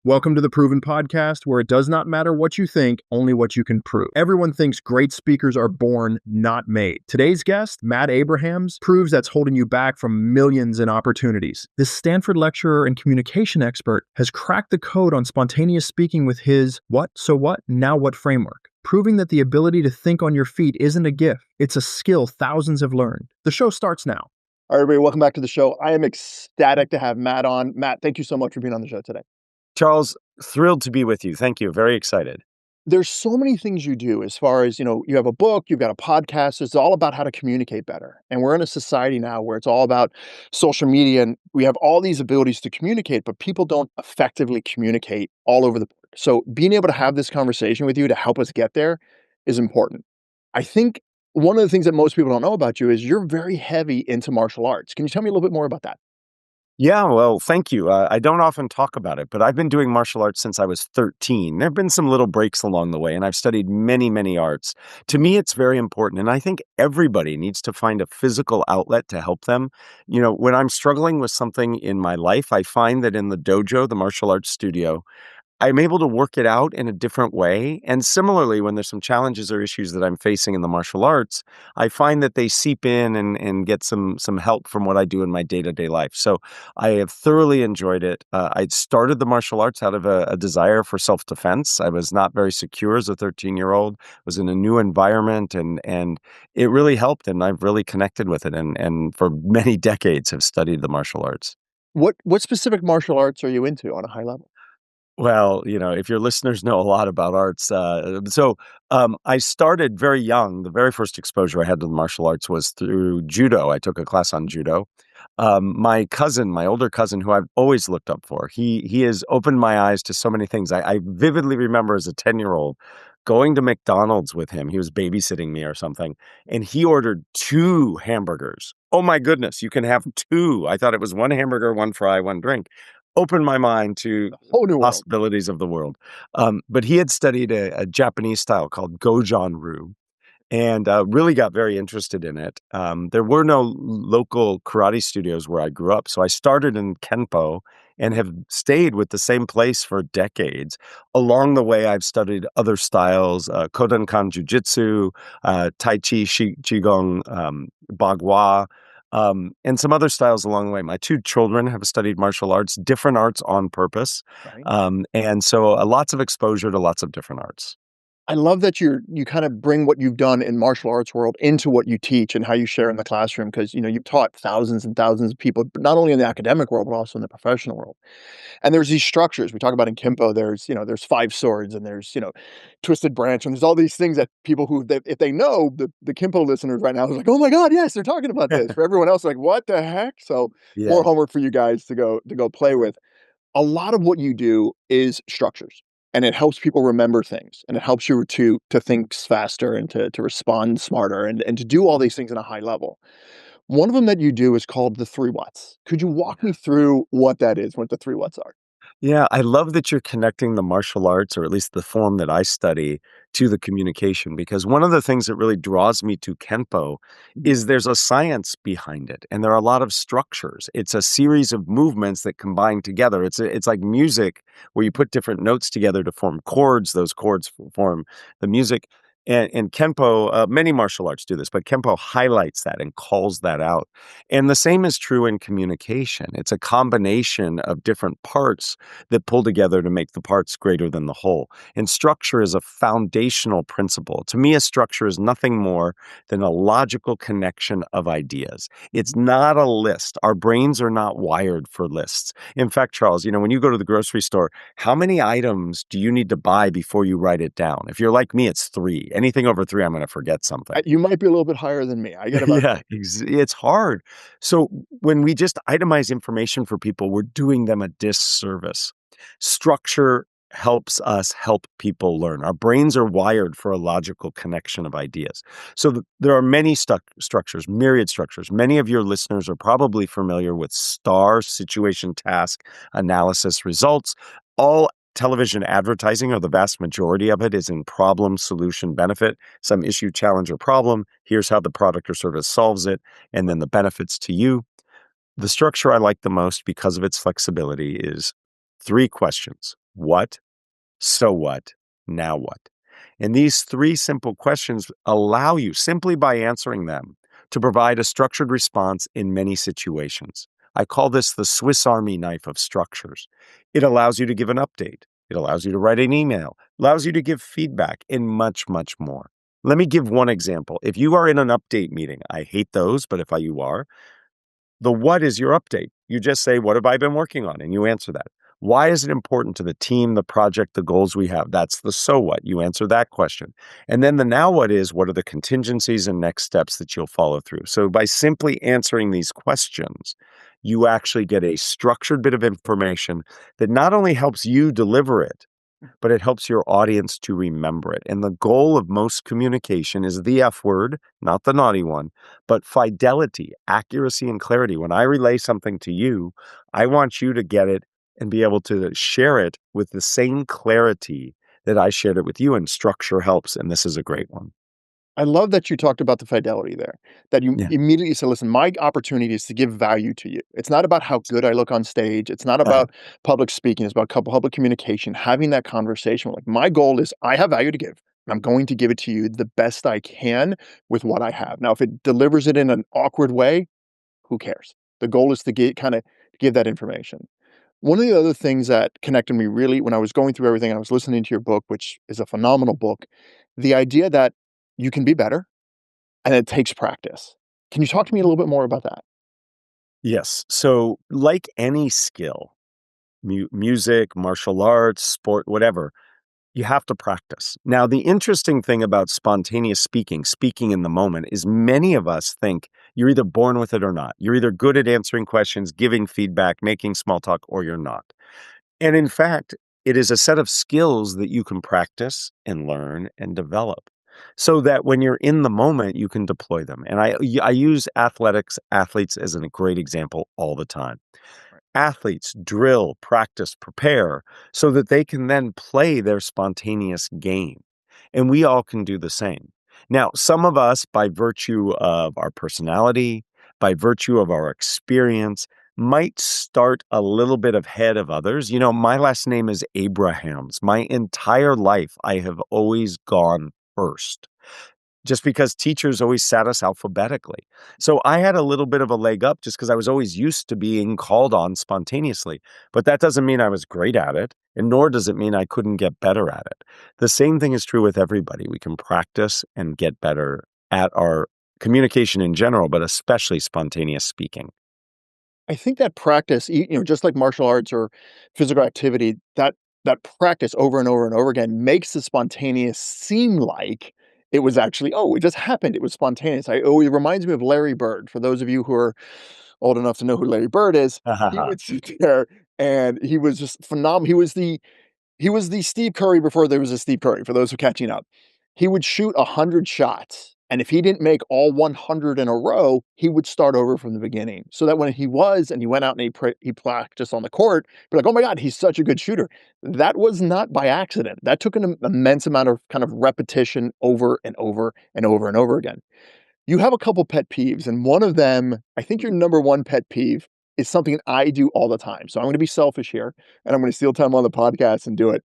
Welcome to the Proven Podcast, where it does not matter what you think, only what you can prove. Everyone thinks great speakers are born, not made. Today's guest, Matt Abrahams, proves that's holding you back from millions in opportunities. This Stanford lecturer and communication expert has cracked the code on spontaneous speaking with his what, so what, now what framework, proving that the ability to think on your feet isn't a gift, it's a skill thousands have learned. The show starts now. All right, everybody, welcome back to the show. I am ecstatic to have Matt on. Matt, thank you so much for being on the show today. Charles, thrilled to be with you. Thank you. Very excited. There's so many things you do as far as, you have a book, you've got a podcast. It's all about how to communicate better. And we're in a society now where it's all about social media and we have all these abilities to communicate, but people don't effectively communicate all over the board. So being able to have this conversation with you to help us get there is important. I think one of the things that most people don't know about you is you're very heavy into martial arts. Can you tell me a little bit more about that? Yeah, well, thank you. I don't often talk about it, but I've been doing martial arts since I was 13. There have been some little breaks along the way, and I've studied many, many arts. To me, it's very important, and I think everybody needs to find a physical outlet to help them. When I'm struggling with something in my life, I find that in the dojo, the martial arts studio, I'm able to work it out in a different way. And similarly, when there's some challenges or issues that I'm facing in the martial arts, I find that they seep in and get some help from what I do in my day-to-day life. So I have thoroughly enjoyed it. I started the martial arts out of a desire for self-defense. I was not very secure as a 13-year-old, was in a new environment, and it really helped, and I've really connected with it, and for many decades have studied the martial arts. What specific martial arts are you into on a high level? Well, if your listeners know a lot about arts, I started very young. The very first exposure I had to the martial arts was through judo. I took a class on judo. My cousin, my older cousin, who I've always looked up for, he has opened my eyes to so many things. I vividly remember as a 10-year-old going to McDonald's with him. He was babysitting me or something, and he ordered two hamburgers. Oh my goodness, you can have two. I thought it was one hamburger, one fry, one drink. Opened my mind to A whole new world. possibilities of the world. But he had studied a Japanese style called Gojan-ryu and really got very interested in it. There were no local karate studios where I grew up, so I started in Kenpo and have stayed with the same place for decades. Along the way, I've studied other styles, Kodokan Jiu-Jitsu, Tai Chi, Qigong, Bagua, and some other styles along the way. My two children have studied martial arts, different arts on purpose. Right. And so lots of exposure to lots of different arts. I love that you kind of bring what you've done in martial arts world into what you teach and how you share in the classroom because you've taught thousands and thousands of people, but not only in the academic world but also in the professional world. And there's these structures we talk about in Kimpo. There's five swords and there's twisted branch and there's all these things that people if they know the Kimpo listeners right now is like, oh my god, yes, they're talking about this. For everyone else, like, what the heck? So more Yes. homework for you guys to go play with. A lot of what you do is structures and it helps people remember things and it helps you to think faster and to respond smarter and to do all these things in a high level. One of them that you do is called the three whats. Could you walk me through what that is, what the three whats are? Yeah, I love that you're connecting the martial arts, or at least the form that I study, to the communication, because one of the things that really draws me to Kenpo Mhm. is there's a science behind it, and there are a lot of structures. It's a series of movements that combine together. It's like music where you put different notes together to form chords. Those chords form the music. And Kenpo, many martial arts do this, but Kenpo highlights that and calls that out. And the same is true in communication. It's a combination of different parts that pull together to make the parts greater than the whole. And structure is a foundational principle. To me, a structure is nothing more than a logical connection of ideas. It's not a list. Our brains are not wired for lists. In fact, Charles, when you go to the grocery store, how many items do you need to buy before you write it down? If you're like me, it's three. Anything over three, I'm going to forget something. You might be a little bit higher than me. I get about Yeah, 10. it's hard. So when we just itemize information for people, we're doing them a disservice. Structure helps us help people learn. Our brains are wired for a logical connection of ideas. So there are many structures, myriad structures. Many of your listeners are probably familiar with STAR, situation, task, analysis, results. All television advertising, or the vast majority of it, is in problem, solution, benefit, some issue, challenge, or problem. Here's how the product or service solves it, and then the benefits to you. The structure I like the most because of its flexibility is three questions. What? So what? Now what? And these three simple questions allow you, simply by answering them, to provide a structured response in many situations. I call this the Swiss Army knife of structures. It allows you to give an update. It allows you to write an email, allows you to give feedback, and much, much more. Let me give one example. If you are in an update meeting, I hate those, but if you are, the what is your update? You just say, what have I been working on? And you answer that. Why is it important to the team, the project, the goals we have? That's the so what. You answer that question. And then the now what is, what are the contingencies and next steps that you'll follow through? So by simply answering these questions, you actually get a structured bit of information that not only helps you deliver it, but it helps your audience to remember it. And the goal of most communication is the F word, not the naughty one, but fidelity, accuracy, and clarity. When I relay something to you, I want you to get it and be able to share it with the same clarity that I shared it with you. And structure helps. And this is a great one. I love that you talked about the fidelity there, that you Yeah. immediately said, listen, my opportunity is to give value to you. It's not about how good I look on stage. It's not about public speaking. It's about public communication, having that conversation. Like, my goal is I have value to give. And I'm going to give it to you the best I can with what I have. Now, if it delivers it in an awkward way, who cares? The goal is to give that information. One of the other things that connected me really when I was going through everything, I was listening to your book, which is a phenomenal book, the idea that you can be better and it takes practice. Can you talk to me a little bit more about that? Yes. So, like any skill, music, martial arts, sport, whatever, you have to practice. Now, the interesting thing about spontaneous speaking, speaking in the moment, is many of us think you're either born with it or not. You're either good at answering questions, giving feedback, making small talk, or you're not. And in fact, it is a set of skills that you can practice and learn and develop so that when you're in the moment, you can deploy them. And I use athletes as a great example all the time. Athletes drill, practice, prepare so that they can then play their spontaneous game. And we all can do the same. Now, some of us, by virtue of our personality, by virtue of our experience, might start a little bit ahead of others. You know, my last name is Abrahams. My entire life, I have always gone first just because teachers always sat us alphabetically. So I had a little bit of a leg up just because I was always used to being called on spontaneously. But that doesn't mean I was great at it, and nor does it mean I couldn't get better at it. The same thing is true with everybody. We can practice and get better at our communication in general, but especially spontaneous speaking. I think that practice, just like martial arts or physical activity, that practice over and over and over again makes the spontaneous seem like it was actually, oh, it just happened. It was spontaneous. It reminds me of Larry Bird. For those of you who are old enough to know who Larry Bird is, he would sit there and he was just phenomenal. He was the Steve Curry before there was a Steve Curry, for those who are catching up. He would shoot 100 shots, and if he didn't make all 100 in a row, he would start over from the beginning. So that when he went out and he practiced on the court, be like, "Oh my god, he's such a good shooter." That was not by accident. That took an immense amount of kind of repetition over and over and over and over again. You have a couple pet peeves, and one of them, I think your number one pet peeve, is something I do all the time. So I'm gonna be selfish here, and I'm gonna steal time on the podcast and do it.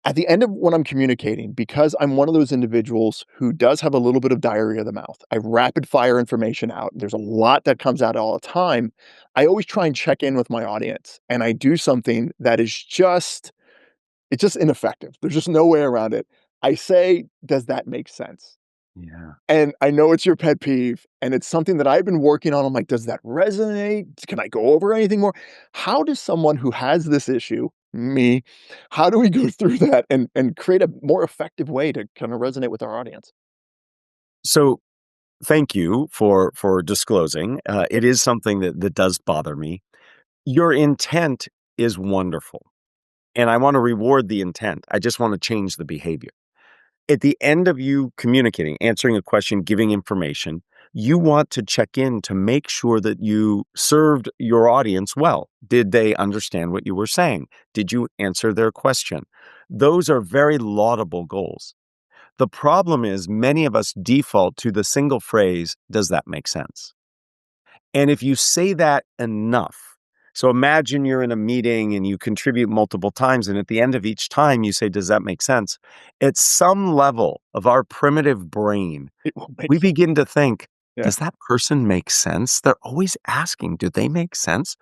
At the end of when I'm communicating, because I'm one of those individuals who does have a little bit of diarrhea of the mouth, I rapid fire information out. There's a lot that comes out all the time. I always try and check in with my audience, and I do something that is it's just ineffective. There's just no way around it. I say, "Does that make sense?" Yeah. And I know it's your pet peeve, and it's something that I've been working on. I'm like, "Does that resonate? Can I go over anything more?" How does someone who has this issue, me, how do we go through that and create a more effective way to kinda resonate with our audience? So thank you for disclosing. It is something that does bother me. Your intent is wonderful. And I want to reward the intent. I just want to change the behavior. At the end of you communicating, answering a question, giving information, you want to check in to make sure that you served your audience well. Did they understand what you were saying? Did you answer their question? Those are very laudable goals. The problem is many of us default to the single phrase, does that make sense? And if you say that enough, So imagine you're in a meeting and you contribute multiple times, and at the end of each time, you say, "Does that make sense?" At some level of our primitive brain, It will make we sense. begin to think, Yeah. "Does that person make sense?" They're always asking, "Do they make sense?"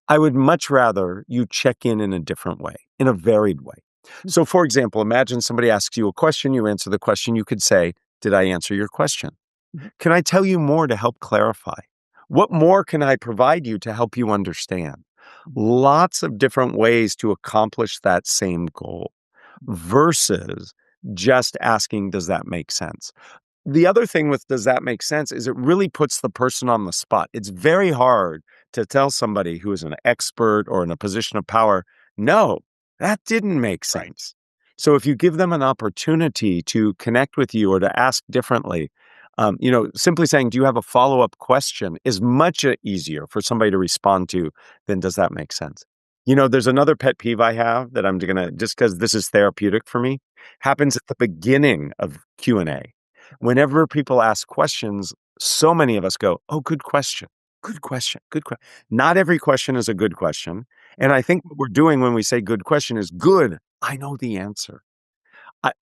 I would much rather you check in a different way, in a varied way. So, for example, imagine somebody asks you a question, you answer the question, you could say, "Did I answer your question? Mhm. Can I tell you more to help clarify? What more can I provide you to help you understand?" Lots of different ways to accomplish that same goal versus just asking, "Does that make sense?" The other thing with "does that make sense" is it really puts the person on the spot. It's very hard to tell somebody who is an expert or in a position of power, "No, that didn't make Right. sense." So if you give them an opportunity to connect with you or to ask differently, simply saying, "Do you have a follow-up question?" is much easier for somebody to respond to than "Does that make sense?" There's another pet peeve I have that I'm gonna, just because this is therapeutic for me, happens at the beginning of Q&A. Whenever people ask questions, so many of us go, "Oh, good question. Good question. Good question." Not every question is a good question. And I think what we're doing when we say good question is good. I know the answer.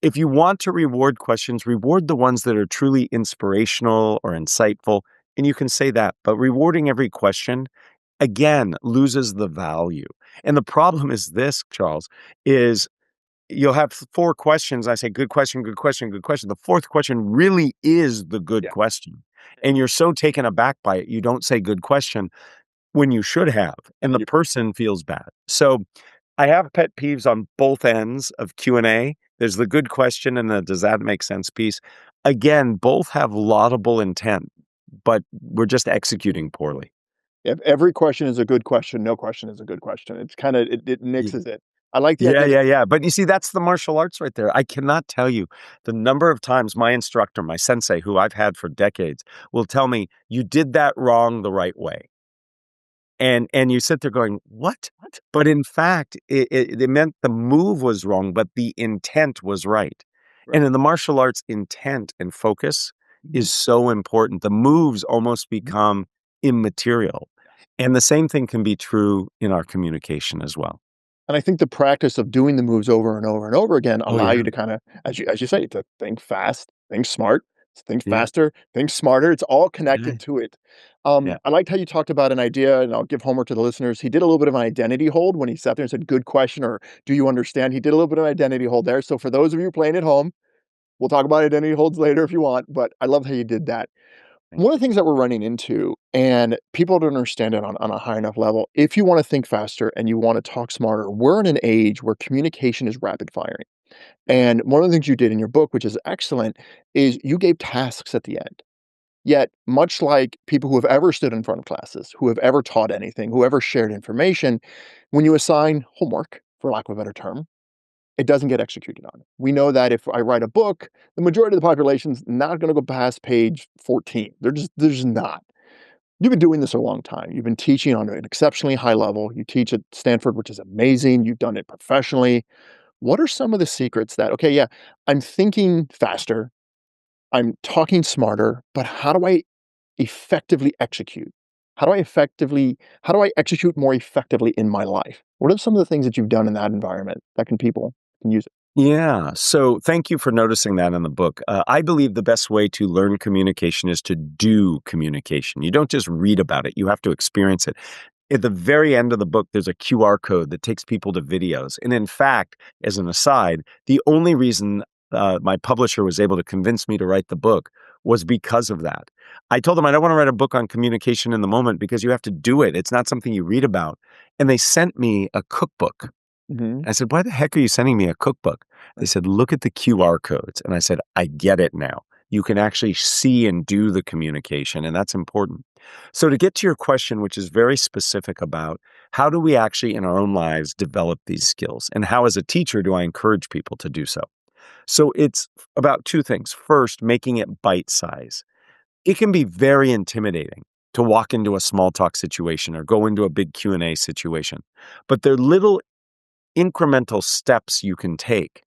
If you want to reward questions, reward the ones that are truly inspirational or insightful. And you can say that, but rewarding every question, again, loses the value. And the problem is this, Charles, is you'll have 4 questions. I say, "Good question, good question, good question." The 4th question really is the good Yeah. question, and you're so taken aback by it, you don't say "good question" when you should have, and the You person feels bad. So, I have pet peeves on both ends of Q&A. There's the good question and the "does that make sense" piece. Again, both have laudable intent, but we're just executing poorly. If every question is a good question, no question is a good question. It's kinda it mixes it. I like the Yeah, idea that yeah, yeah. But you see, that's the martial arts right there. I cannot tell you the number of times my instructor, my sensei, who I've had for decades, will tell me, "You did that wrong the right way." And you sit there going, "What?" what? But in fact, it meant the move was wrong, but the intent was right. Right. And in the martial arts, intent and focus Mhm. is so important. The moves almost Mhm. become immaterial. And the same thing can be true in our communication as well. And I think the practice of doing the moves over and over and over again Oh, allow yeah. you to kinda, as you say, to think fast, think smart, think Yeah. faster, think smarter. It's all Yeah. connected to it. Yeah. I liked how you talked about an idea, and I'll give homework to the listeners. He did a little bit of an identity hold when he sat there and said, "Good question," or "Do you understand?" He did a little bit of identity hold there. So for those of you playing at home, we'll talk about identity holds later if you want, but I love how you did that. Thank One of the things that we're running into, and people don't understand it on a high enough level, if you want to think faster and you want to talk smarter, we're in an age where communication is rapid firing. And one of the things you did in your book, which is excellent, is you gave tasks at the end. Yet, much like people who have ever stood in front of classes, who have ever taught anything, who ever shared information, when you assign homework, for lack of a better term, it doesn't get executed on. We know that if I write a book, the majority of the population's not gonna go past page 14. They're just not. You've been doing this a long time. You've been teaching on an exceptionally high level. You teach at Stanford, which is amazing. You've done it professionally. What are some of the secrets that, okay, yeah, I'm thinking faster, I'm talking smarter, but how do I effectively execute? How do I execute more effectively in my life? What are some of the things that you've done in that environment that people can use it? Yeah. So thank you for noticing that in the book. I believe the best way to learn communication is to do communication. You don't just read about it, you have to experience it. At the very end of the book, there's a QR code that takes people to videos. And in fact, as an aside, the only reason my publisher was able to convince me to write the book was because of that. I told them I don't want to write a book on communication in the moment because you have to do it. It's not something you read about. And they sent me a cookbook. Mhm. I said, "Why the heck are you sending me a cookbook?" They Right. said, "Look at the QR codes." And I said, "I get it now. You can actually see and do the communication, and that's important." So to get to your question, which is very specific about how do we actually in our own lives develop these skills? And how as a teacher do I encourage people to do so? So it's about 2 things. First, making it bite size. It can be very intimidating to walk into a small talk situation or go into a big Q&A situation. But they're little incremental steps you can take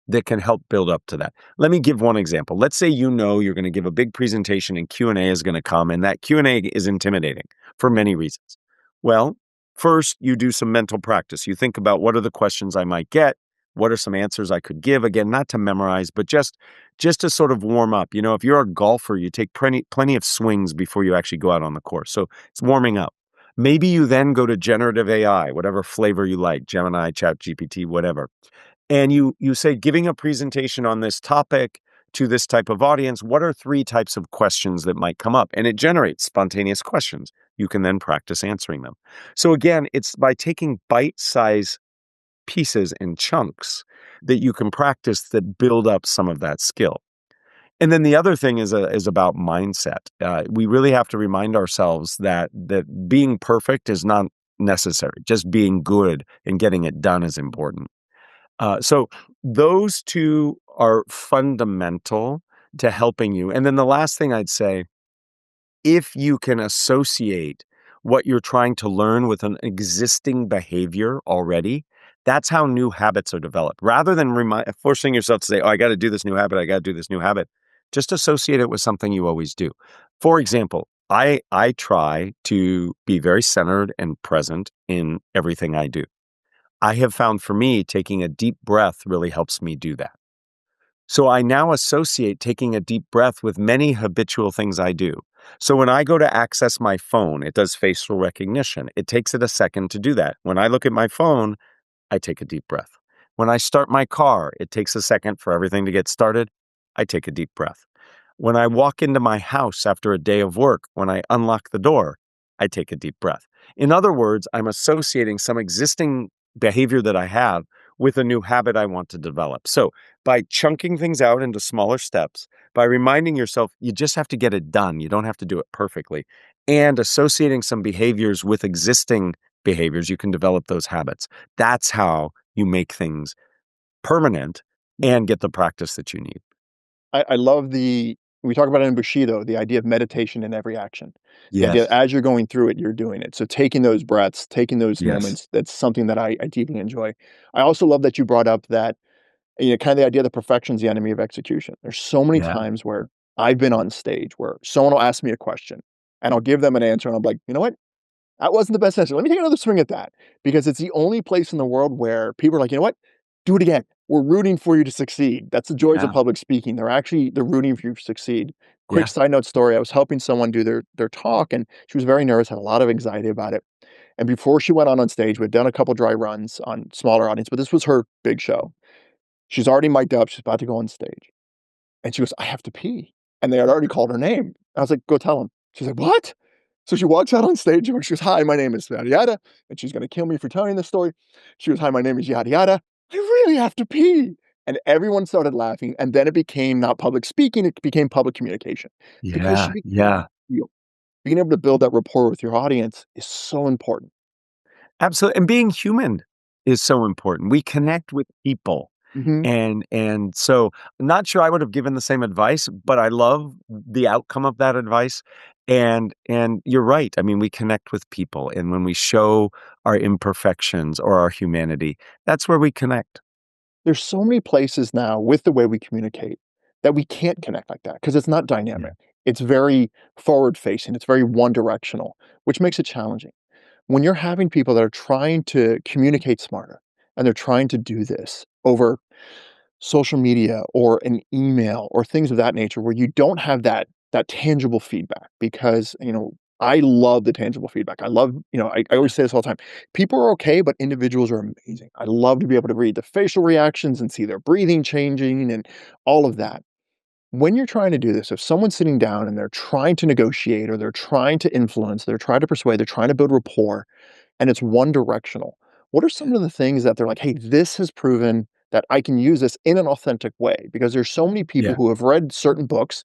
that can help build up to that. Let me give one example. Let's say you're going to give a big presentation and Q&A is going to come and that Q&A is intimidating for many reasons. Well, First, you do some mental practice. You think about what are the questions I might get? What are some answers I could give? Again, not to memorize, but just to sort of warm up. You know, if you're a golfer, you take plenty of swings before you actually go out on the course. So it's warming up. Maybe you then go to generative AI, whatever flavor you like, Gemini, ChatGPT, whatever. And you say, giving a presentation on this topic to this type of audience, what are three types of questions that might come up? And it generates spontaneous questions. You can then practice answering them. So again, it's by taking bite-sized pieces and chunks that you can practice that build up some of that skill. And then the other thing is about mindset. We really have to remind ourselves that being perfect is not necessary. Just being good and getting it done is important. So those two are fundamental to helping you. And then the last thing I'd say, if you can associate what you're trying to learn with an existing behavior already, that's how new habits are developed. Rather than forcing yourself to say, oh, I got to do this new habit, I got to do this new habit, just associate it with something you always do. For example, I try to be very centered and present in everything I do. I have found for me, taking a deep breath really helps me do that. So I now associate taking a deep breath with many habitual things I do. So when I go to access my phone, it does facial recognition. It takes it a second to do that. When I look at my phone, I take a deep breath. When I start my car, it takes a second for everything to get started. I take a deep breath. When I walk into my house after a day of work, when I unlock the door, I take a deep breath. In other words, I'm associating some existing behavior that I have with a new habit I want to develop. So by chunking things out into smaller steps, by reminding yourself you just have to get it done, you don't have to do it perfectly, and associating some behaviors with existing behaviors, you can develop those habits. That's how you make things permanent and get the practice that you need. I love we talk about it in Bushido, the idea of meditation in every action. The idea Yes. as you're going through it, you're doing it. So taking those breaths, taking those Yes. moments, that's something that I deeply enjoy. I also love that you brought up that, kind of the idea that perfection is the enemy of execution. There's so many Yeah. times where I've been on stage where someone will ask me a question and I'll give them an answer and I'm like, you know what? That wasn't the best answer. Let me take another swing at that because it's the only place in the world where people are like, you know what? Do it again. We're rooting for you to succeed. That's the joys of Yeah. public speaking. They're rooting for you to succeed. Quick Yeah. side note story. I was helping someone do their talk and she was very nervous, had a lot of anxiety about it. And before she went on stage, we'd done a couple dry runs on smaller audience, but this was her big show. She's already mic'd up. She's about to go on stage. And she goes, "I have to pee." And they had already called her name. I was like, "Go tell him." She's like, "What?" So she walks out on stage and she goes, "Hi, my name is yada yada." And she's gonna kill me for telling this story. She goes, "Hi, my name is yada yada. I really have to pee." And everyone started laughing. And then it became not public speaking, it became public communication because she Yeah. became Yeah. real. Being able to build that rapport with your audience is so important. Absolutely. And being human is so important. We connect with people. Mhm. And so not sure I would have given the same advice, but I love the outcome of that advice. And you're right. I mean, we connect with people. And when we show our imperfections or our humanity, that's where we connect. There's so many places now with the way we communicate that we can't connect like that because it's not Yeah. dynamic. It's very forward facing, it's very one directional, which makes it challenging. When you're having people that are trying to communicate smarter and they're trying to do this over social media or an email or things of that nature where you don't have that tangible feedback because, I love the tangible feedback. I love, I always say this all the time. People are okay, but individuals are amazing. I love to be able to read the facial reactions and see their breathing changing and all of that. When you're trying to do this, if someone's sitting down and they're trying to negotiate or they're trying to influence, they're trying to persuade, they're trying to build rapport, and it's one directional. What are some of the things that they're like, "Hey, this has proven that I can use this in an authentic way?" Because there's so many people Yeah. who have read certain books.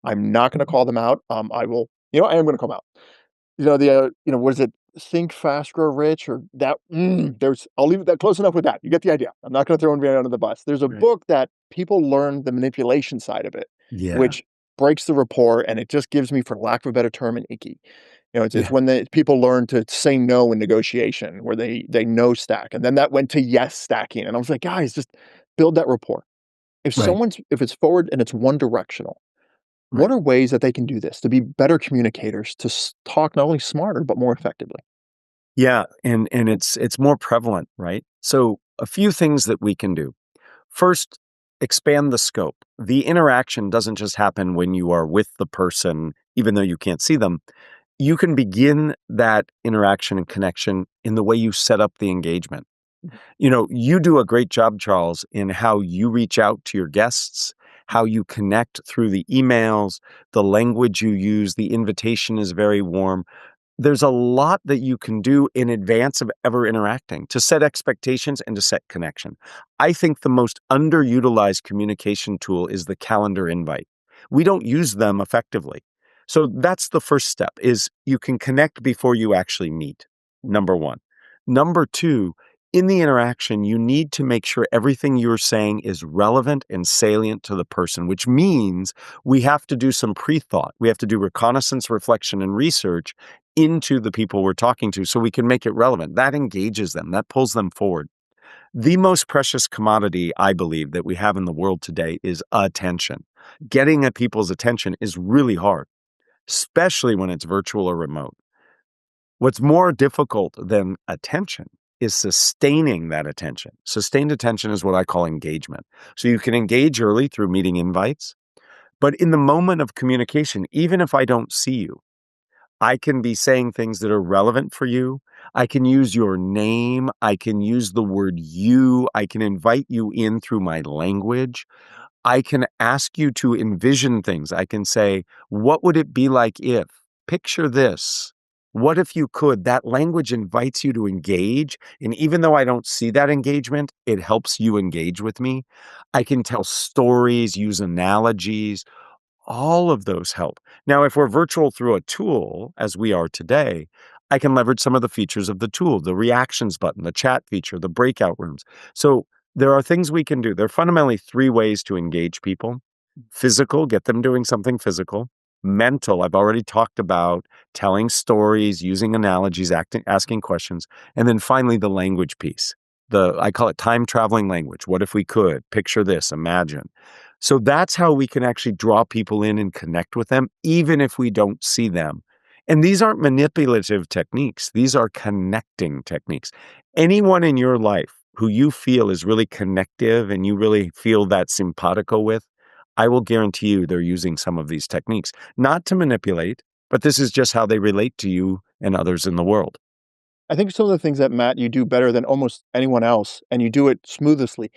I'm not gonna call them out. I will I am gonna call them out. What is it? Think Fast, Grow Rich or that I'll leave it that close enough with that. You get the idea. I'm not gonna throw anybody under the bus. There's a Right. book that people learn the manipulation side of it, Yeah. which breaks the rapport, and it just gives me, for lack of a better term, an icky. It's Yeah. when the people learn to say no in negotiation, where they no stack, and then that went to yes stacking, and I was like, "Guys, just build that rapport." Right. If it's forward and it's one directional, what Right. are ways that they can do this to be better communicators, to talk not only smarter, but more effectively? Yeah, and it's more prevalent, right? So a few things that we can do. First, expand the scope. The interaction doesn't just happen when you are with the person, even though you can't see them. You can begin that interaction and connection in the way you set up the engagement. You do a great job, Charles, in how you reach out to your guests, how you connect through the emails, the language you use, the invitation is very warm. There's a lot that you can do in advance of ever interacting to set expectations and to set connection. I think the most underutilized communication tool is the calendar invite. We don't use them effectively. So that's the first step is you can connect before you actually meet. Number one. Number two, in the interaction, you need to make sure everything you're saying is relevant and salient to the person, which means we have to do some pre-thought. We have to do reconnaissance, reflection, and research into the people we're talking to so we can make it relevant. That engages them, that pulls them forward. The most precious commodity, I believe, that we have in the world today is attention. Getting at people's attention is really hard, especially when it's virtual or remote. What's more difficult than attention is sustaining that attention. Sustained attention is what I call engagement. So you can engage early through meeting invites, but in the moment of communication, even if I don't see you, I can be saying things that are relevant for you. I can use your name. I can use the word you. I can invite you in through my language. I can ask you to envision things. I can say, what would it be like if? Picture this. What if you could? That language invites you to engage. And even though I don't see that engagement, it helps you engage with me. I can tell stories, use analogies. All of those help. Now, if we're virtual through a tool, as we are today, I can leverage some of the features of the tool, the reactions button, the chat feature, the breakout rooms. So there are things we can do. There are fundamentally three ways to engage people. Physical, get them doing something physical. Mental, I've already talked about telling stories, using analogies, asking questions. And then finally, the language piece. I call it time traveling language. What if we could? Picture this, imagine. So that's how we can actually draw people in and connect with them, even if we don't see them. And these aren't manipulative techniques. These are connecting techniques. Anyone in your life who you feel is really connective and you really feel that simpatico with, I will guarantee you they're using some of these techniques, not to manipulate, but this is just how they relate to you and others in the world. I think some of the things that, Matt, you do better than almost anyone else, and you do it smoothly,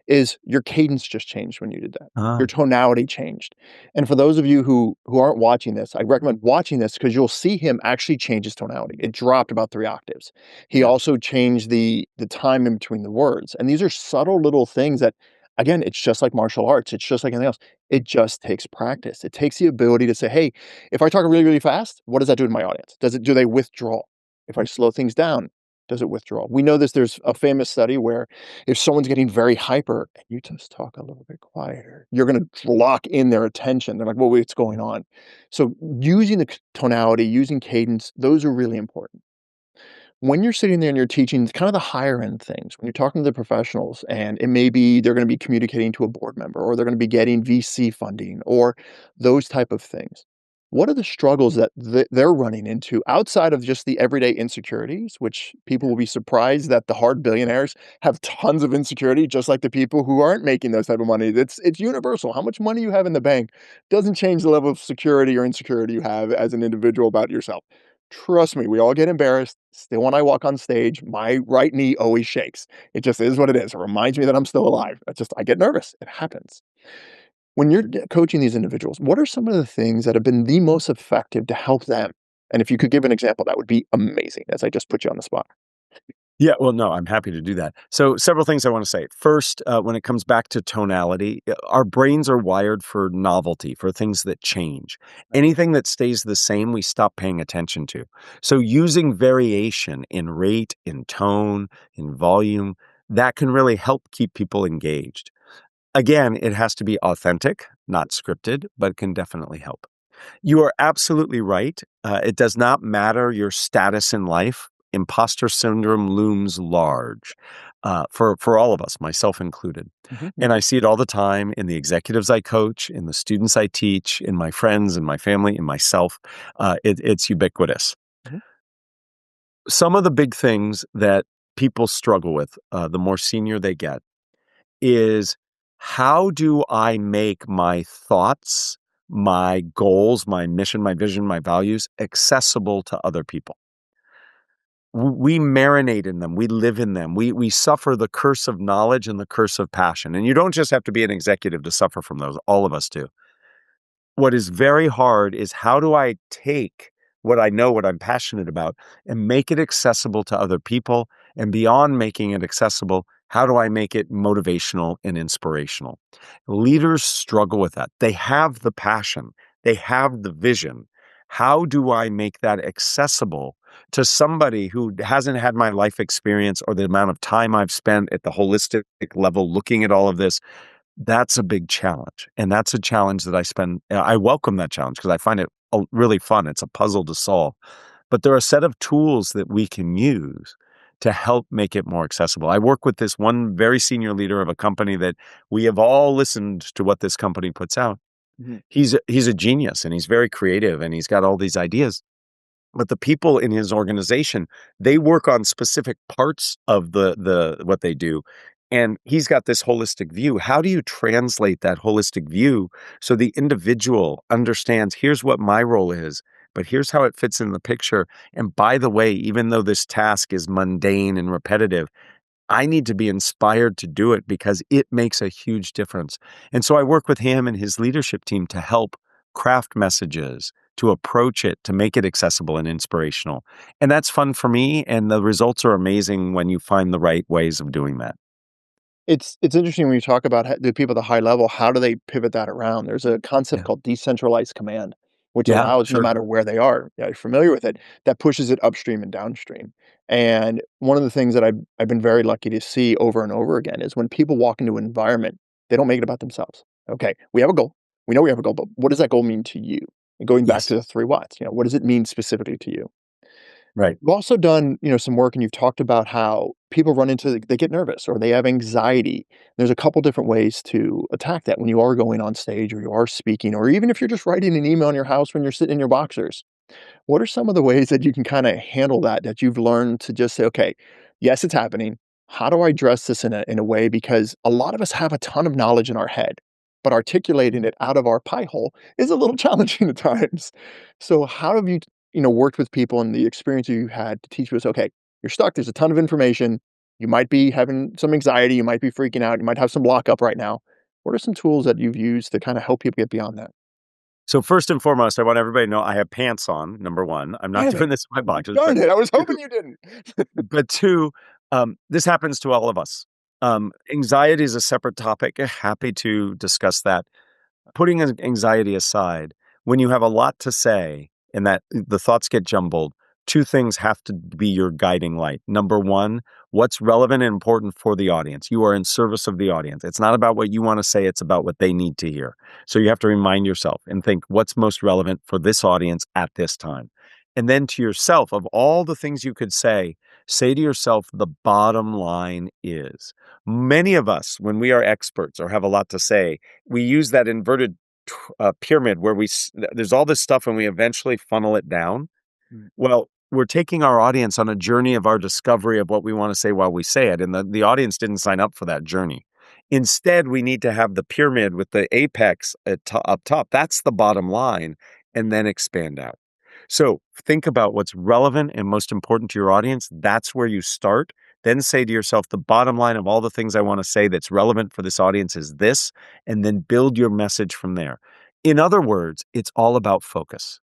is your cadence just changed when you did that. Ah, Your tonality changed. And for those of you who aren't watching this, I recommend watching this because you'll see him actually change his tonality. It dropped about 3 octaves. He yeah. also changed the time in between the words. And these are subtle little things that, again, it's just like martial arts. It's just like anything else. It just takes practice. It takes the ability to say, hey, if I talk really, really fast, what does that do to my audience? Do they withdraw? If I slow things down, does it withdraw? We know this. There's a famous study where if someone's getting very hyper and you just talk a little bit quieter, you're going to lock in their attention. They're like, well, what's going on? So using the tonality, using cadence, those are really important. When you're sitting there and you're teaching kind of the higher end things, when you're talking to the professionals and it may be they're going to be communicating to a board member or they're going to be getting VC funding or those type of things. What are the struggles that they're running into outside of just the everyday insecurities, which people will be surprised that the hard billionaires have tons of insecurity, just like the people who aren't making those type of money. It's universal. How much money you have in the bank doesn't change the level of security or insecurity you have as an individual about yourself. Trust me, we all get embarrassed. Still, when I walk on stage, my right knee always shakes. It just is what it is. It reminds me that I'm still alive. I get nervous. It happens. When you're coaching these individuals, what are some of the things that have been the most effective to help them? And if you could give an example, that would be amazing, as I just put you on the spot. Yeah, well, no, I'm happy to do that. So, several things I want to say. First, when it comes back to tonality, our brains are wired for novelty, for things that change. Anything that stays the same, we stop paying attention to. So, using variation in rate, in tone, in volume, that can really help keep people engaged. Again, it has to be authentic, not scripted, but can definitely help. You are absolutely right. It does not matter your status in life. Imposter syndrome looms large for all of us, myself included. Mhm. And I see it all the time in the executives I coach, in the students I teach, in my friends, in my family, in myself. It's ubiquitous. Mhm. Some of the big things that people struggle with, the more senior they get, is how do I make my thoughts, my goals, my mission, my vision, my values accessible to other people? We marinate in them. We live in them. We suffer the curse of knowledge and the curse of passion. And you don't just have to be an executive to suffer from those. All of us do. What is very hard is how do I take what I know, what I'm passionate about, and make it accessible to other people? And beyond making it accessible, how do I make it motivational and inspirational? Leaders struggle with that. They have the passion, they have the vision. How do I make that accessible to somebody who hasn't had my life experience or the amount of time I've spent at the holistic level looking at all of this? That's a big challenge, and that's a challenge that I welcome that challenge because I find it really fun. It's a puzzle to solve, but there are a set of tools that we can use to help make it more accessible. I work with this one very senior leader of a company that we have all listened to what this company puts out. Mhm. He's a genius, and he's very creative, and he's got all these ideas. But the people in his organization, they work on specific parts of the what they do, and he's got this holistic view. How do you translate that holistic view so the individual understands, here's what my role is, but here's how it fits in the picture. And by the way, even though this task is mundane and repetitive, I need to be inspired to do it because it makes a huge difference. And so I work with him and his leadership team to help craft messages, to approach it, to make it accessible and inspirational. And that's fun for me. And the results are amazing when you find the right ways of doing that. It's interesting when you talk about the people at the high level, how do they pivot that around? There's a concept Yeah. called decentralized command, which Yeah, allows no sure. matter where they are, yeah, you're familiar with it, that pushes it upstream and downstream. And one of the things that I've been very lucky to see over and over again is when people walk into an environment, they don't make it about themselves. Okay, we have a goal. We know we have a goal, but what does that goal mean to you? And going back Yes. to the three whats, what does it mean specifically to you? Right. You've also done, some work and you've talked about how people run into they get nervous or they have anxiety. There's a couple different ways to attack that when you are going on stage or you are speaking, or even if you're just writing an email in your house when you're sitting in your boxers. What are some of the ways that you can kind of handle that you've learned to just say, okay, yes, it's happening. How do I address this in a way? Because a lot of us have a ton of knowledge in our head, but articulating it out of our pie hole is a little challenging at times. So how have you, worked with people and the experience you had to teach us, okay, you're stuck. There's a ton of information. You might be having some anxiety. You might be freaking out. You might have some block up right now. What are some tools that you've used to kind of help people get beyond that? So first and foremost, I want everybody to know I have pants on, number one. I'm not Damn it. doing this in my boxers, Darn but it. I was two, hoping you didn't. but two, this happens to all of us. Anxiety is a separate topic. Happy to discuss that. Putting anxiety aside, when you have a lot to say and that the thoughts get jumbled, two things have to be your guiding light. Number one, what's relevant and important for the audience? You are in service of the audience. It's not about what you want to say, it's about what they need to hear. So you have to remind yourself and think what's most relevant for this audience at this time. And then to yourself, of all the things you could say to yourself, the bottom line is many of us, when we are experts or have a lot to say, we use that inverted pyramid where there's all this stuff and we eventually funnel it down. Mm. Well, we're taking our audience on a journey of our discovery of what we want to say while we say it, and the audience didn't sign up for that journey. Instead, we need to have the pyramid with the apex up top. That's the bottom line, and then expand out. So think about what's relevant and most important to your audience. That's where you start. Then say to yourself, the bottom line of all the things I want to say that's relevant for this audience is this, and then build your message from there. In other words, it's all about focus.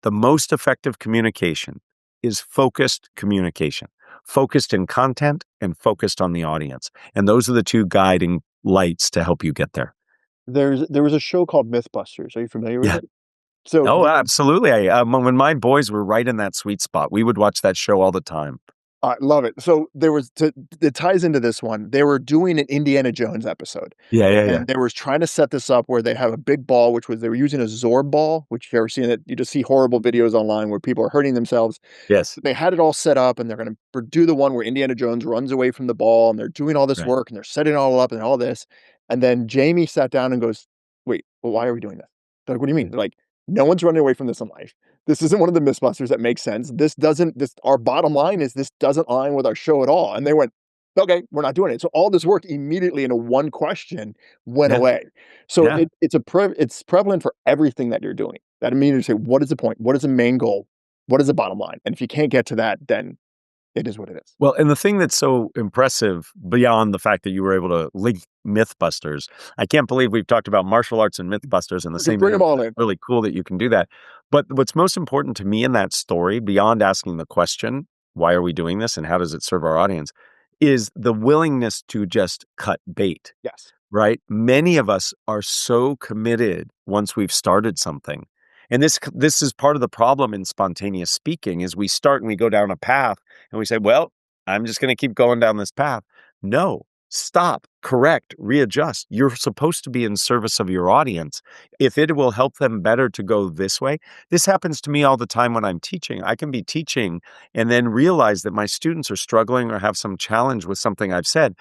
The most effective communication is focused communication, focused in content and focused on the audience. And those are the two guiding lights to help you get there. There was a show called Mythbusters. Are you familiar with Yeah. it? So Oh, absolutely. When my boys were right in that sweet spot, we would watch that show all the time. I love it. So there was it ties into this one. They were doing an Indiana Jones episode, Yeah, yeah, yeah. and they were trying to set this up where they have a big ball, which was they were using a Zorb ball, which if you've ever seen it, you just see horrible videos online where people are hurting themselves. Yes. They had it all set up, and they're gonna do the one where Indiana Jones runs away from the ball, and they're doing all this Right. work, and they're setting it all up and all this. And then Jamie sat down and goes, "Wait, well, why are we doing this?" They're like, "What do you mean?" They're like, no one's running away from this in life. This isn't one of the Mythbusters that makes sense. Our bottom line is this doesn't align with our show at all. And they went, okay, we're not doing it. So all this work immediately in a one question went Yeah. away. So Yeah. it's prevalent for everything that you're doing. That immediately say, what is the point? What is the main goal? What is the bottom line? And if you can't get to that, then it is what it is. Well, and the thing that's so impressive beyond the fact that you were able to link Mythbusters, I can't believe we've talked about martial arts and Mythbusters in the Just same bring them interview. all That's in. really cool that you can do that. But what's most important to me in that story, beyond asking the question, why are we doing this and how does it serve our audience, is the willingness to just cut bait. Yes. Right? Many of us are so committed once we've started something. And this is part of the problem in spontaneous speaking is we start and we go down a path and we say, well, I'm just going to keep going down this path. No, stop, correct, readjust. You're supposed to be in service of your audience. If it will help them better to go this way, this happens to me all the time when I'm teaching. I can be teaching and then realize that my students are struggling or have some challenge with something I've said.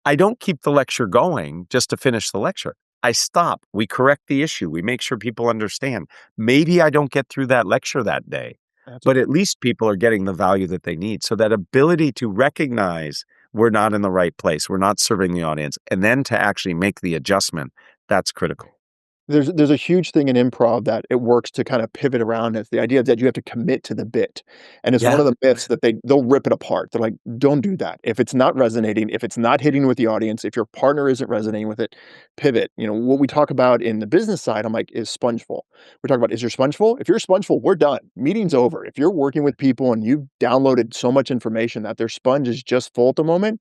I don't keep the lecture going just to finish the lecture. I stop. We correct the issue. We make sure people understand. Maybe I don't get through that lecture that day, That's but okay. at least people are getting the value that they need. So that ability to recognize we're not in the right place, we're not serving the audience, and then to actually make the adjustment, that's critical. There's a huge thing in improv that it works to kind of pivot around. It's the idea that you have to commit to the bit, and it's one Yeah. of the myths that they'll rip it apart. They're like, "Don't do that. If it's not resonating, if it's not hitting with the audience, if your partner isn't resonating with it, pivot." You know, what we talk about in the business side, I'm like, is sponge full. We're talking about, is your sponge full? If you're sponge full, we're done. Meeting's over. If you're working with people and you've downloaded so much information that their sponge is just full at the moment,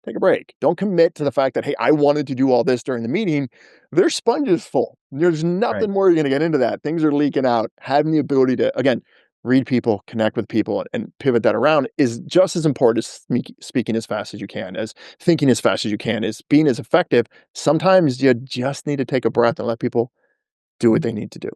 take a break. Don't commit to the fact that, hey, I wanted to do all this during the meeting. Their sponge is full. There's Right. nothing more you're going to get into that. Things are leaking out. Having the ability to, again, read people, connect with people, and pivot that around is just as important as speaking as fast as you can, as thinking as fast as you can, as being as effective. Sometimes you just need to take a breath and let people do what they need to do.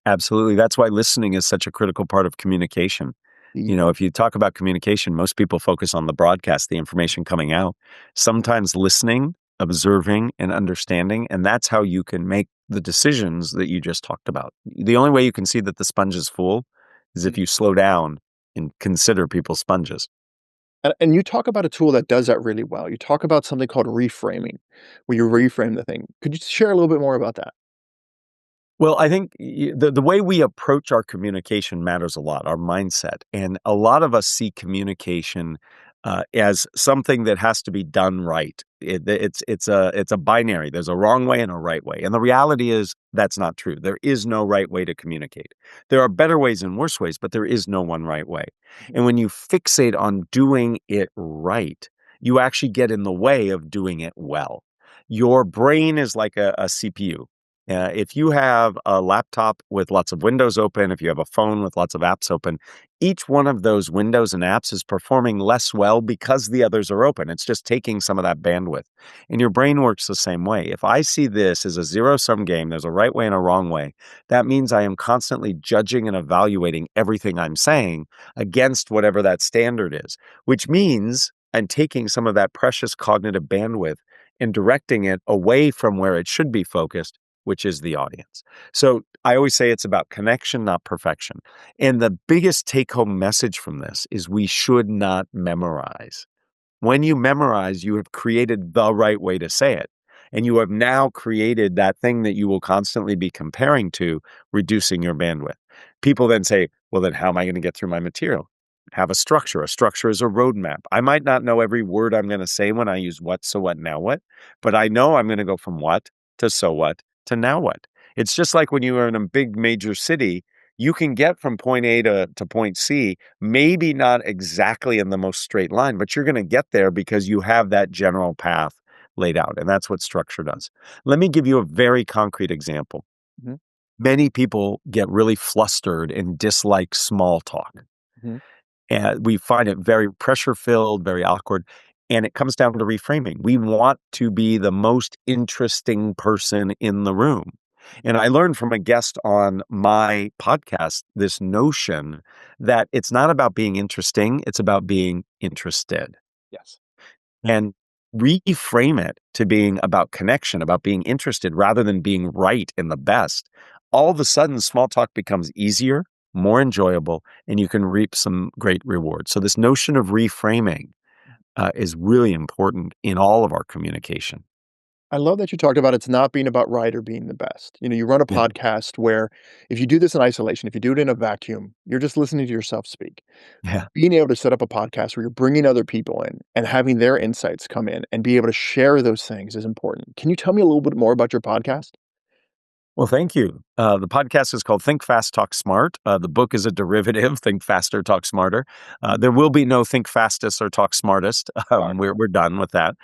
Absolutely. That's why listening is such a critical part of communication. You know, Mhm. if you talk about communication, most people focus on the broadcast, the information coming out. Sometimes listening, observing, and understanding, and that's how you can make the decisions that you just talked about. The only way you can see that the sponge is full is if you slow down and consider people's sponges. And you talk about a tool that does that really well. You talk about something called reframing, where you reframe the thing. Could you share a little bit more about that? Well, I think the way we approach our communication matters a lot, our mindset. And a lot of us see communication as something that has to be done right. It's a binary. There's a wrong way and a right way. And the reality is that's not true. There is no right way to communicate. There are better ways and worse ways, but there is no one right way. Mhm. And when you fixate on doing it right, you actually get in the way of doing it well. Your brain is like a CPU. If you have a laptop with lots of windows open, if you have a phone with lots of apps open, each one of those windows and apps is performing less well because the others are open. It's just taking some of that bandwidth. And your brain works the same way. If I see this as a zero-sum game, there's a right way and a wrong way, that means I am constantly judging and evaluating everything I'm saying against whatever that standard is, which means I'm taking some of that precious cognitive bandwidth and directing it away from where it should be focused, which is the audience. So I always say it's about connection, not perfection. And the biggest take home message from this is we should not memorize. When you memorize, you have created the right way to say it. And you have now created that thing that you will constantly be comparing to, reducing your bandwidth. People then say, well, then how am I going to get through my material? Have a structure. A structure is a roadmap. I might not know every word I'm going to say when I use what, so what, now what, but I know I'm going to go from what to so what to now what. It's just like when you are in a big major city, you can get from point A to point C, maybe not exactly in the most straight line, but you're going to get there because you have that general path laid out. And that's what structure does. Let me give you a very concrete example. Mhm, Many people get really flustered and dislike small talk. mhm. And we find it very pressure filled, very awkward. And it comes down to reframing. We want to be the most interesting person in the room. And I learned from a guest on my podcast this notion that it's not about being interesting, it's about being interested. Yes. And reframe it to being about connection, about being interested rather than being right and the best. all of a sudden small talk becomes easier, more enjoyable, and you can reap some great rewards. So this notion of reframing is really important in all of our communication. I love that you talked about it's not being about right or being the best. You run a Yeah. podcast where if you do this in isolation, if you do it in a vacuum, you're just listening to yourself speak. Yeah. Being able to set up a podcast where you're bringing other people in and having their insights come in and be able to share those things is important. Can you tell me a little bit more about your podcast? Well, thank you. The podcast is called Think Fast, Talk Smart. The book is a derivative, Think Faster, Talk Smarter. There will be no Think Fastest or Talk Smartest. Got it. We're done with that.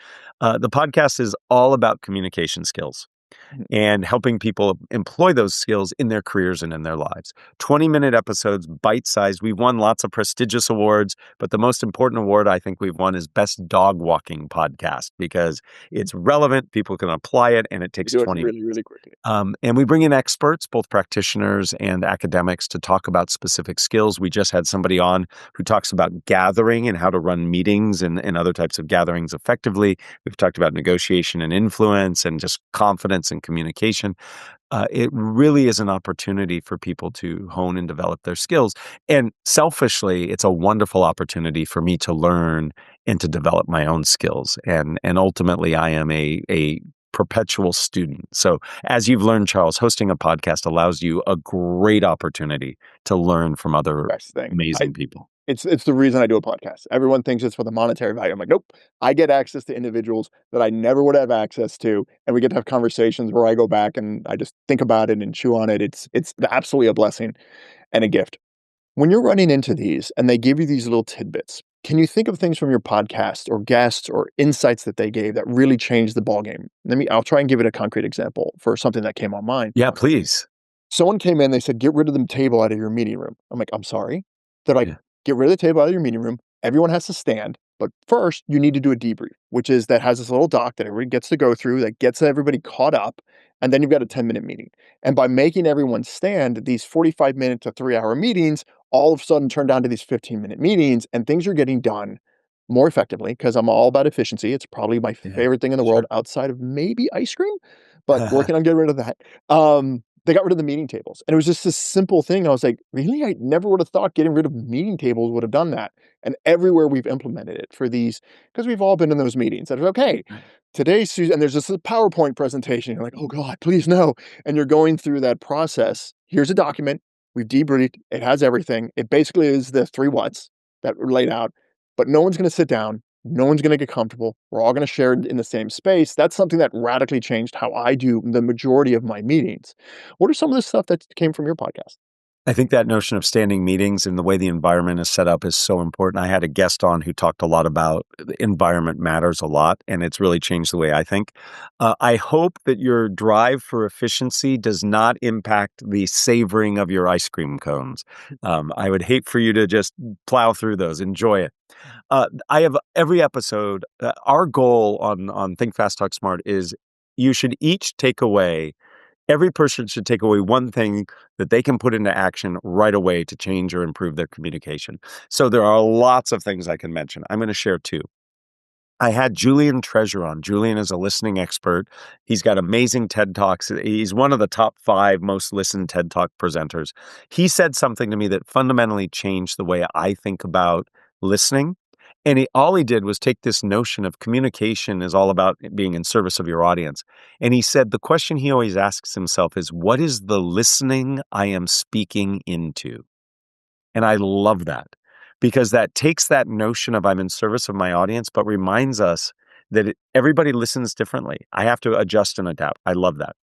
The podcast is all about communication skills Mhm. and helping people employ those skills in their careers and in their lives. 20-minute episodes, bite-sized. We've won lots of prestigious awards, but the most important award I think we've won is Best Dog Walking Podcast because it's relevant, people can apply it, and it You takes do it 20 really, really quickly. and we bring in experts, both practitioners and academics, to talk about specific skills. We just had somebody on who talks about gathering and how to run meetings and other types of gatherings effectively. We've talked about negotiation and influence and just confidence and communication. It really is an opportunity for people to hone and develop their skills. And selfishly, it's a wonderful opportunity for me to learn and to develop my own skills. And ultimately, I am a perpetual student. So as you've learned, Charles, hosting a podcast allows you a great opportunity to learn from other Best thing. amazing people. It's the reason I do a podcast. Everyone thinks it's for the monetary value. I'm like, nope. I get access to individuals that I never would have access to, and we get to have conversations where I go back and I just think about it and chew on it. It's absolutely a blessing and a gift. When you're running into these and they give you these little tidbits, can you think of things from your podcast or guests or insights that they gave that really changed the ballgame? I'll try and give it a concrete example for something that came on mine. Yeah, please. Someone came in, they said, "Get rid of the table out of your meeting room." I'm like, "I'm sorry?" They're like, Yeah. "Get rid of the table out of your meeting room. Everyone has to stand, but first you need to do a debrief," which is that has this little doc that everybody gets to go through that gets everybody caught up, and then you've got a 10-minute meeting. And by making everyone stand, these 45-minute to 3-hour meetings all of a sudden turn down to these 15-minute meetings, and things are getting done more effectively because 'cause I'm all about efficiency. It's probably my Yeah. favorite thing in the world Sure. outside of maybe ice cream, but working on getting rid of that. They got rid of the meeting tables, and it was just this simple thing. I was like, "Really? I never would have thought getting rid of meeting tables would have done that." And everywhere we've implemented it for these, because 'cause we've all been in those meetings that are, "Okay, today's Tuesday," and there's just a PowerPoint presentation. You're like, "Oh god, please no." And you're going through that process. Here's a document. We've debriefed. It has everything. It basically is the 3 whats that were laid out, but no one's gonna sit down. No one's gonna get comfortable. We're all gonna share in the same space. That's something that radically changed how I do the majority of my meetings. What are some of the stuff that came from your podcast? I think that notion of standing meetings and the way the environment is set up is so important. I had a guest on who talked a lot about the environment matters a lot, and it's really changed the way I think. I hope that your drive for efficiency does not impact the savoring of your ice cream cones. I would hate for you to just plow through those. Enjoy it. I have every episode. Our goal on Think Fast, Talk Smart is you should each take away every person should take away one thing that they can put into action right away to change or improve their communication. So there are lots of things I can mention. I'm going to share two. I had Julian Treasure on. Julian is a listening expert. He's got amazing TED Talks. He's one of the top 5 most listened TED Talk presenters. He said something to me that fundamentally changed the way I think about listening. And all he did was take this notion of communication is all about being in service of your audience. And he said the question he always asks himself is, what is the listening I am speaking into? And I love that because that takes that notion of I'm in service of my audience, but reminds us that everybody listens differently. I have to adjust and adapt. I love that.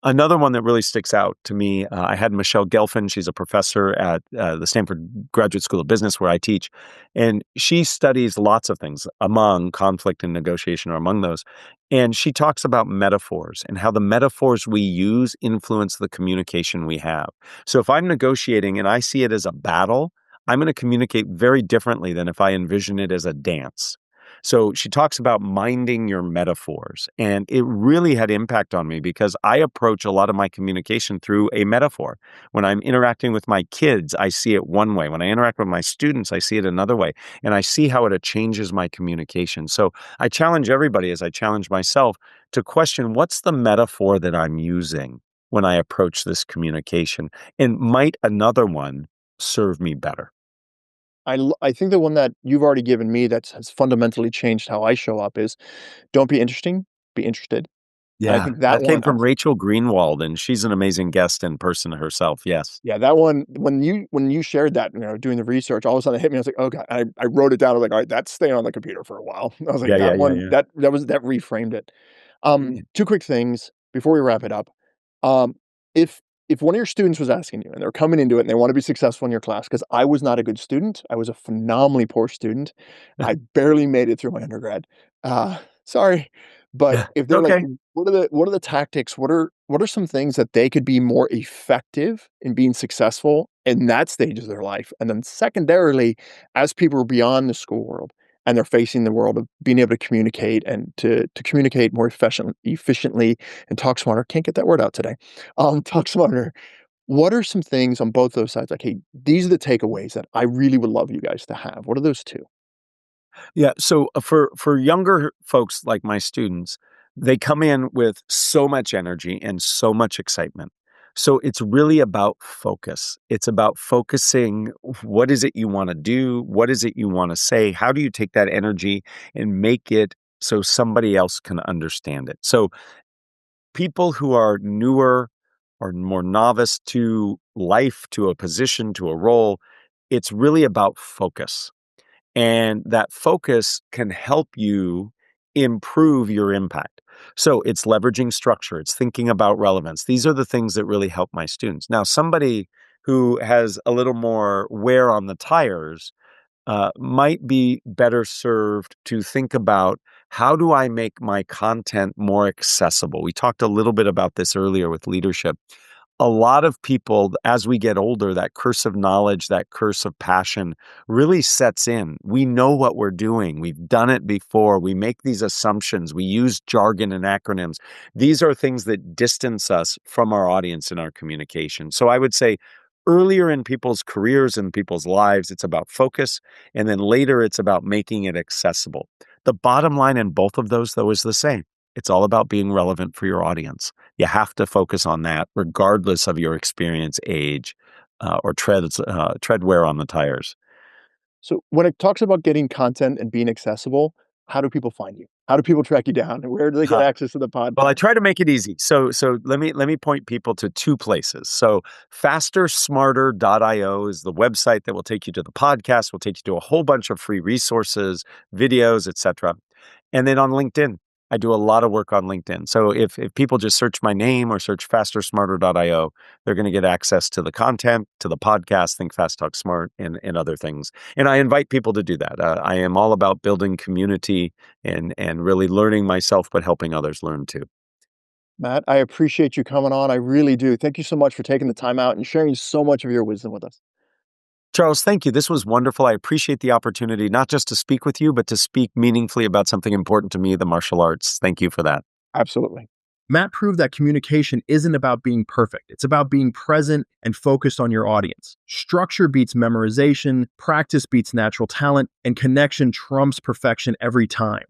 Another one that really sticks out to me, I had Michelle Gelfin. She's a professor at the Stanford Graduate School of Business where I teach. And she studies lots of things among conflict and negotiation or among those. And she talks about metaphors and how the metaphors we use influence the communication we have. So if I'm negotiating and I see it as a battle, I'm going to communicate very differently than if I envision it as a dance. So she talks about minding your metaphors, and it really had impact on me because I approach a lot of my communication through a metaphor. When I'm interacting with my kids, I see it one way. When I interact with my students, I see it another way, and I see how it changes my communication. So I challenge everybody, as I challenge myself, to question what's the metaphor that I'm using? when I approach this communication? And might another one serve me better? I think the one that you've already given me that has fundamentally changed how I show up is don't be interesting, be interested. And I Yeah, think that that came one from Rachel Greenwald, and she's an amazing guest in person herself. Yes. yeah, that one when you shared that, doing the research, all of a sudden it hit me. I was like, "Okay." I wrote it down. I was like, "All right, that's staying on the computer for a while." I was like, Yeah, yeah, "That yeah, one, yeah. that reframed it." Two quick things before we wrap it up. Um, if if one of your students was asking you and they're coming into it and they want to be successful in your class, because I was not a good student, I was a phenomenally poor student. I barely made it through my undergrad. Sorry. But Yeah, if it's they're like, okay. what are the tactics? What are some things that they could be more effective in being successful in that stage of their life? And then secondarily, as people are beyond the school world and they're facing the world of being able to communicate and to communicate more efficiently and talk smarter. Can't get that word out today. Talk smarter. What are some things on both those sides? Like, hey, these are the takeaways that I really would love you guys to have. What are those two? Yeah, so for younger folks like my students, they come in with so much energy and so much excitement. So it's really about focus. It's about focusing what is it you want to do? What is it you want to say? How do you take that energy and make it so somebody else can understand it? So people who are newer or more novice to life, to a position, to a role, it's really about focus. And that focus can help you improve your impact. So it's leveraging structure, it's thinking about relevance. These are the things that really help my students. Now, somebody who has a little more wear on the tires might be better served to think about how do I make my content more accessible? We talked a little bit about this earlier with leadership. A lot of people, as we get older, that curse of knowledge, that curse of passion really sets in. We know what we're doing. We've done it before. We make these assumptions. We use jargon and acronyms. These are things that distance us from our audience in our communication. So I would say earlier in people's careers and people's lives, it's about focus. And then later, it's about making it accessible. The bottom line in both of those, though, is the same. It's all about being relevant for your audience. You have to focus on that, regardless of your experience, age, or tread wear on the tires. So when it talks about getting content and being accessible, how do people find you? How do people track you down? And where do they get access to the Well, I podcast? try to make it easy. So let me point people to two places. So fastersmarter.io is the website that will take you to the podcast, will take you to a whole bunch of free resources, videos, etc. And then on LinkedIn, I do a lot of work on LinkedIn. So if people just search my name or search fastersmarter.io, they're going to get access to the content, to the podcast, Think Fast, Talk Smart, and other things. And I invite people to do that. I am all about building community and really learning myself, but helping others learn too. Matt, I appreciate you coming on. I really do. Thank you so much for taking the time out and sharing so much of your wisdom with us. Charles, thank you. This was wonderful. I appreciate the opportunity not just to speak with you, but to speak meaningfully about something important to me, the martial arts. Thank you for that. Absolutely. Matt proved that communication isn't about being perfect. It's about being present and focused on your audience. Structure beats memorization, practice beats natural talent, and connection trumps perfection every time.